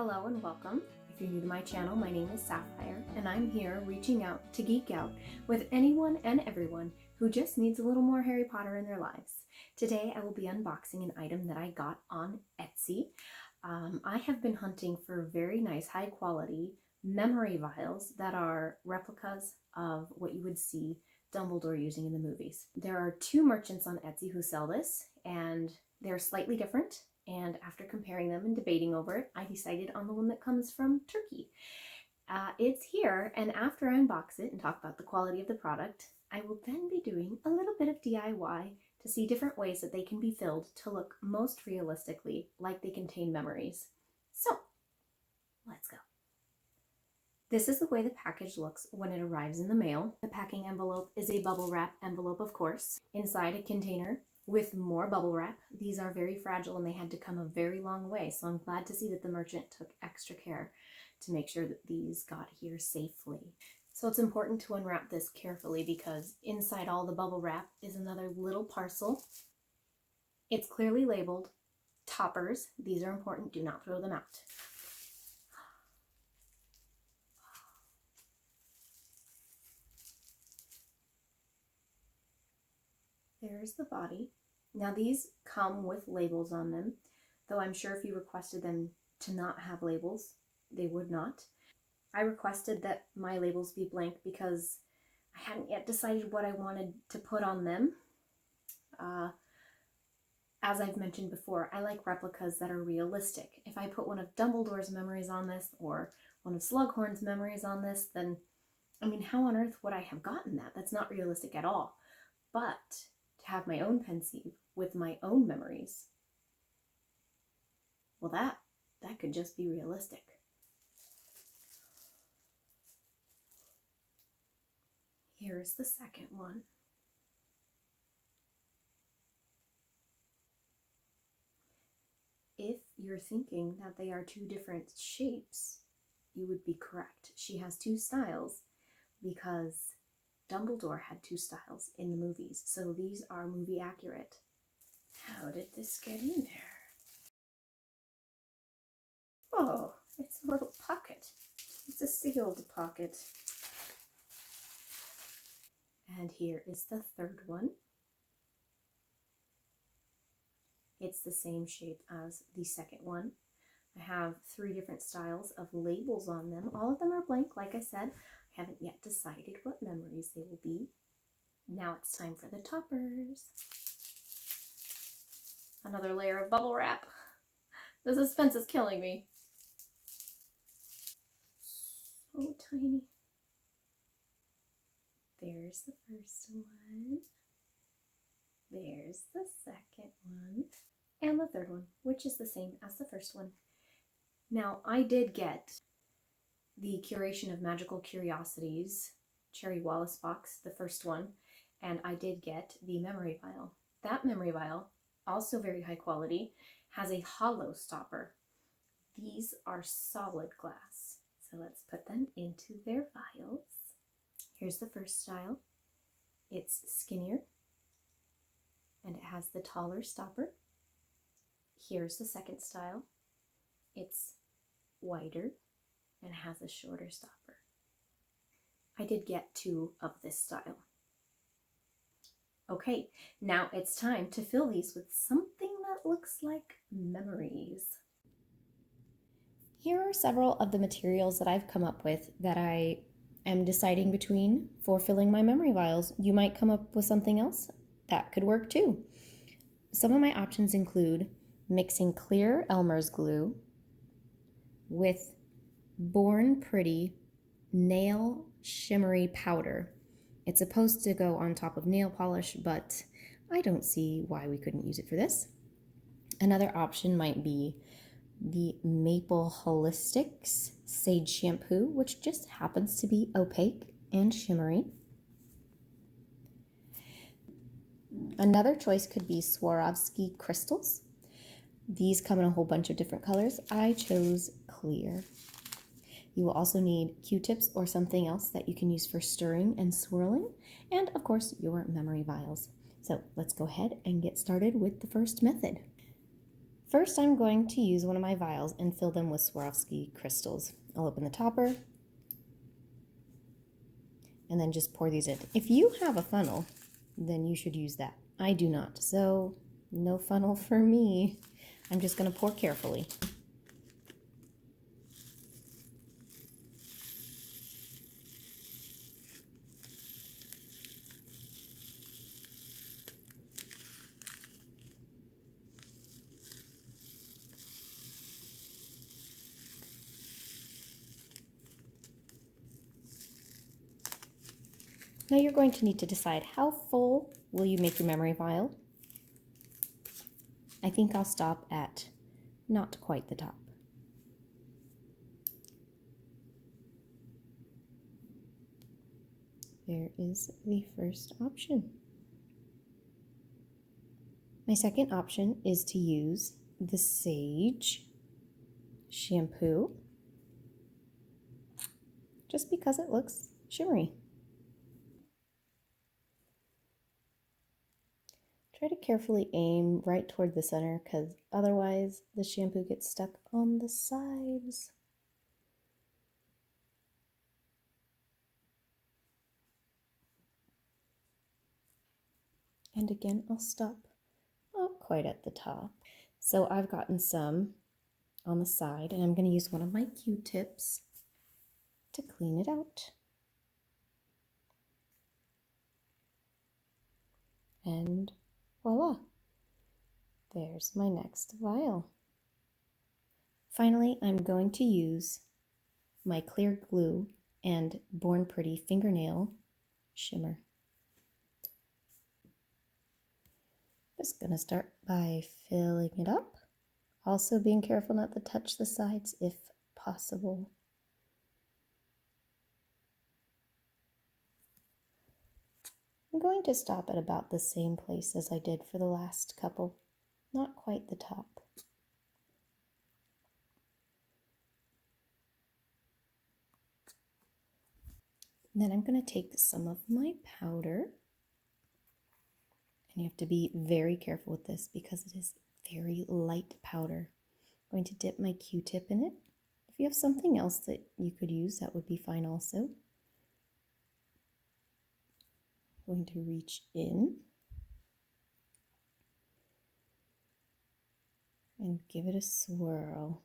Hello and welcome. If you're new to my channel, my name is Sapphire, and I'm here reaching out to geek out with anyone and everyone who just needs a little more Harry Potter in their lives. Today I will be unboxing an item that I got on Etsy. I have been hunting for very nice, high quality memory vials that are replicas of what you would see Dumbledore using in the movies. There are two merchants on Etsy who sell this, and they're slightly different. And after comparing them and debating over it, I decided on the one that comes from Turkey. It's here, and after I unbox it and talk about the quality of the product, I will then be doing a little bit of DIY to see different ways that they can be filled to look most realistically like they contain memories. So, let's go. This is the way the package looks when it arrives in the mail. The packing envelope is a bubble wrap envelope, of course. Inside a container with more bubble wrap. These are very fragile and they had to come a very long way, so I'm glad to see that the merchant took extra care to make sure that these got here safely. So it's important to unwrap this carefully because inside all the bubble wrap is another little parcel. It's clearly labeled toppers. These are important, do not throw them out. There's the body. Now these come with labels on them, though I'm sure if you requested them to not have labels, they would not. I requested that my labels be blank because I hadn't yet decided what I wanted to put on them. As I've mentioned before, I like replicas that are realistic. If I put one of Dumbledore's memories on this or one of Slughorn's memories on this, then, I mean, how on earth would I have gotten that? That's not realistic at all. But to have my own Pensieve with my own memories, well, that could just be realistic. Here's the second one. If you're thinking that they are two different shapes, you would be correct. She has two styles because Dumbledore had two styles in the movies, so these are movie accurate. How did this get in there? Oh, it's a little pocket. It's a sealed pocket. And here is the third one. It's the same shape as the second one. I have three different styles of labels on them. All of them are blank, like I said. I haven't yet decided what memories they will be. Now it's time for the toppers. Another layer of bubble wrap. The suspense is killing me. So tiny. There's the first one. There's the second one. And the third one, which is the same as the first one. Now, I did get the Curation of Magical Curiosities Cherry Wallis box, the first one, and I did get the memory vial. That memory vial, also very high quality, has a hollow stopper. These are solid glass, so let's put them into their vials. Here's the first style. It's skinnier, and it has the taller stopper. Here's the second style. It's wider and has a shorter stopper. I did get two of this style. Okay, now it's time to fill these with something that looks like memories. Here are several of the materials that I've come up with that I am deciding between for filling my memory vials. You might come up with something else that could work too. Some of my options include mixing clear Elmer's glue with Born Pretty nail shimmery powder. It's supposed to go on top of nail polish, but I don't see why we couldn't use it for this. Another option might be the Maple Holistics Sage Shampoo, which just happens to be opaque and shimmery. Another choice could be Swarovski crystals. These come in a whole bunch of different colors. I chose clear. You will also need Q-tips or something else that you can use for stirring and swirling, and of course your memory vials. So let's go ahead and get started with the first method. First, I'm going to use one of my vials and fill them with Swarovski crystals. I'll open the topper and then just pour these in. If you have a funnel, then you should use that. I do not, so no funnel for me. I'm just going to pour carefully. Now you're going to need to decide how full will you make your memory vial. I think I'll stop at not quite the top. There is the first option. My second option is to use the Sage shampoo, just because it looks shimmery. Try to carefully aim right toward the center, because otherwise the shampoo gets stuck on the sides. And again, I'll stop not quite at the top. So I've gotten some on the side, and I'm going to use one of my Q-tips to clean it out. And voila, there's my next vial. Finally, I'm going to use my clear glue and Born Pretty fingernail shimmer. Just gonna start by filling it up, also being careful not to touch the sides if possible. I'm going to stop at about the same place as I did for the last couple, not quite the top. And then I'm going to take some of my powder, and you have to be very careful with this because it is very light powder. I'm going to dip my Q-tip in it. If you have something else that you could use, that would be fine also. I'm going to reach in and give it a swirl.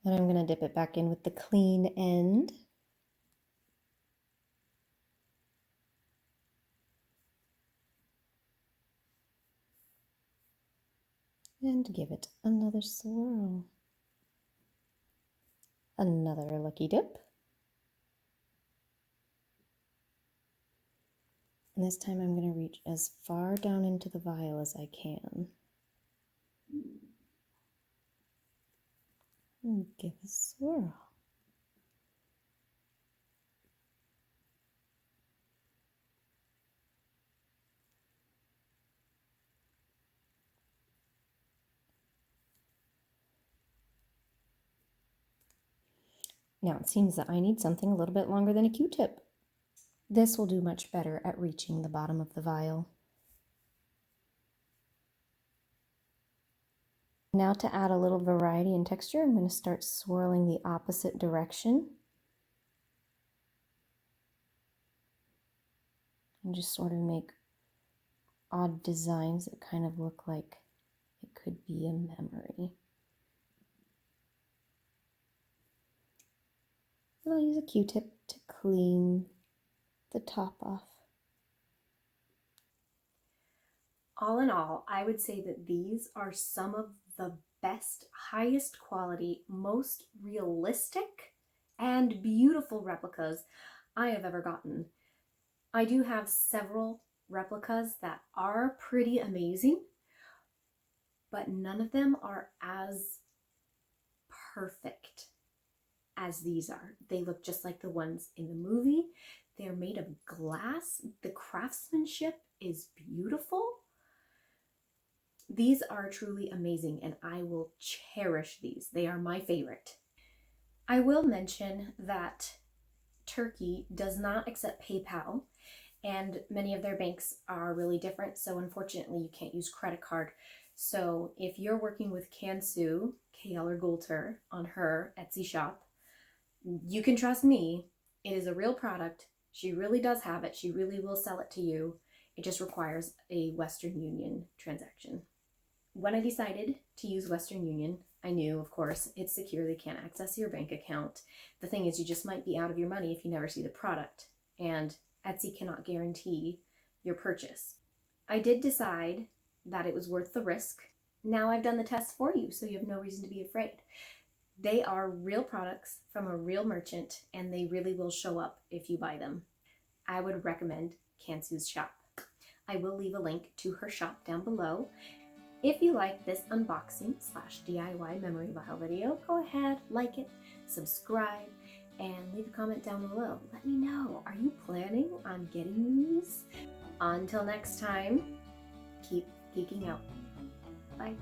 Then I'm going to dip it back in with the clean end. And give it another swirl. Another lucky dip. And this time I'm going to reach as far down into the vial as I can. And give a swirl. Now it seems that I need something a little bit longer than a Q-tip. This will do much better at reaching the bottom of the vial. Now to add a little variety and texture, I'm going to start swirling the opposite direction. And just sort of make odd designs that kind of look like it could be a memory. And I'll use a Q-tip to clean the top off. All in all, I would say that these are some of the best, highest quality, most realistic and beautiful replicas I have ever gotten. I do have several replicas that are pretty amazing, but none of them are as perfect as these are. They look just like the ones in the movie. They're made of glass. The craftsmanship is beautiful. These are truly amazing, and I will cherish these. They are my favorite. I will mention that Turkey does not accept PayPal, and many of their banks are really different, so unfortunately you can't use credit card So if you're working with Cansu, Kayla Goulter, on her Etsy shop, you can trust me. It is a real product. She really does have it. She really will sell it to you. It just requires a Western Union transaction. When I decided to use Western Union, I knew, of course, it's secure. They can't access your bank account. The thing is, you just might be out of your money if you never see the product, and Etsy cannot guarantee your purchase. I did decide that it was worth the risk. Now I've done the test for you, so you have no reason to be afraid. They are real products from a real merchant, and they really will show up if you buy them. I would recommend Cansu's shop. I will leave a link to her shop down below. If you like this unboxing / DIY memory vial video, go ahead, like it, subscribe, and leave a comment down below. Let me know, are you planning on getting these? Until next time, keep geeking out. Bye.